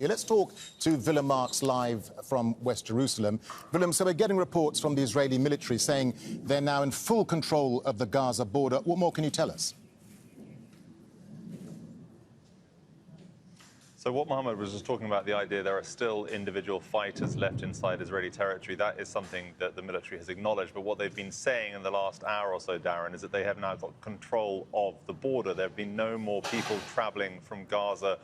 Yeah, let's talk to Willem Marx live from West Jerusalem. Willem, so we're getting reports from the Israeli military saying they're now in full control of the Gaza border. What more can you tell us? So what Mohammed was just talking about, the idea there are still individual fighters left inside Israeli territory, that is something that the military has acknowledged. But what they've been saying in the last hour or so, Darren, is that they have now got control of the border. There have been no more people traveling from Gaza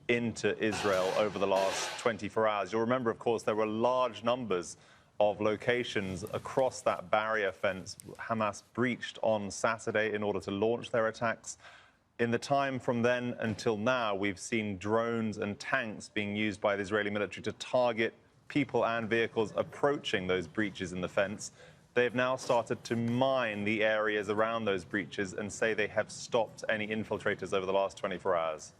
into Israel over the last 24 hours. You'll remember, of course, there were large numbers of locations across that barrier fence Hamas breached on Saturday in order to launch their attacks. In the time from then until now, we've seen drones and tanks being used by the Israeli military to target people and vehicles approaching those breaches in the fence. They have now started to mine the areas around those breaches and say they have stopped any infiltrators over the last 24 hours.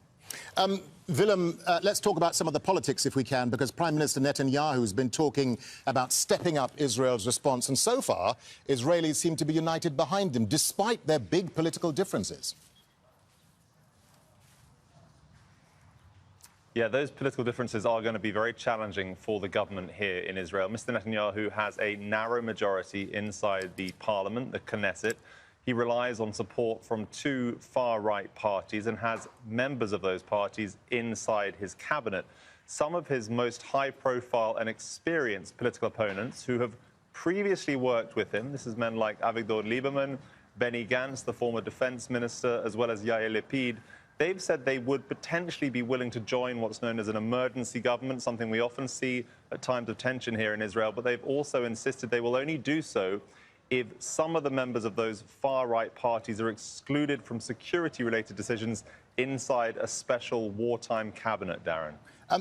Willem, let's talk about some of the politics, if we can, because Prime Minister Netanyahu has been talking about stepping up Israel's response. And so far, Israelis seem to be united behind him, despite their big political differences. Yeah, those political differences are going to be very challenging for the government here in Israel. Mr. Netanyahu has a narrow majority inside the parliament, the Knesset. He relies on support from two far-right parties and has members of those parties inside his cabinet. Some of his most high-profile and experienced political opponents who have previously worked with him, this is men like Avigdor Lieberman, Benny Gantz, the former defense minister, as well as Yair Lapid, they've said they would potentially be willing to join what's known as an emergency government, something we often see at times of tension here in Israel, but they've also insisted they will only do so if some of the members of those far-right parties are excluded from security-related decisions inside a special wartime cabinet, Darren.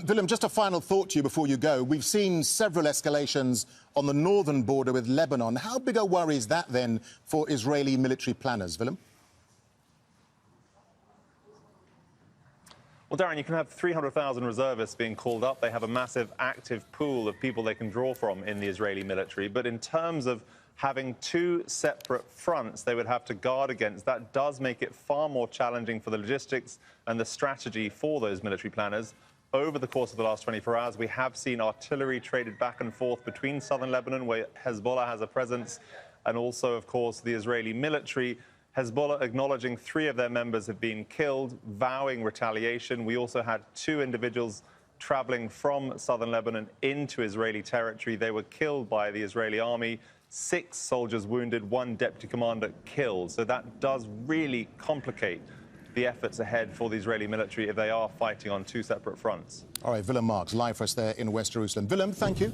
Willem, just a final thought to you before you go. We've seen several escalations on the northern border with Lebanon. How big a worry is that, then, for Israeli military planners, Willem? Well, Darren, you can have 300,000 reservists being called up. They have a massive active pool of people they can draw from in the Israeli military. But in terms of having two separate fronts they would have to guard against, that does make it far more challenging for the logistics and the strategy for those military planners. Over the course of the last 24 hours, we have seen artillery traded back and forth between southern Lebanon, where Hezbollah has a presence, and also, of course, the Israeli military. Hezbollah acknowledging 3 of their members have been killed, vowing retaliation. We also had 2 individuals traveling from southern Lebanon into Israeli territory. They were killed by the Israeli army. 6 soldiers wounded, 1 deputy commander killed. So that does really complicate the efforts ahead for the Israeli military if they are fighting on 2 separate fronts. All right, Willem Marx, live for us there in West Jerusalem. Willem, thank you.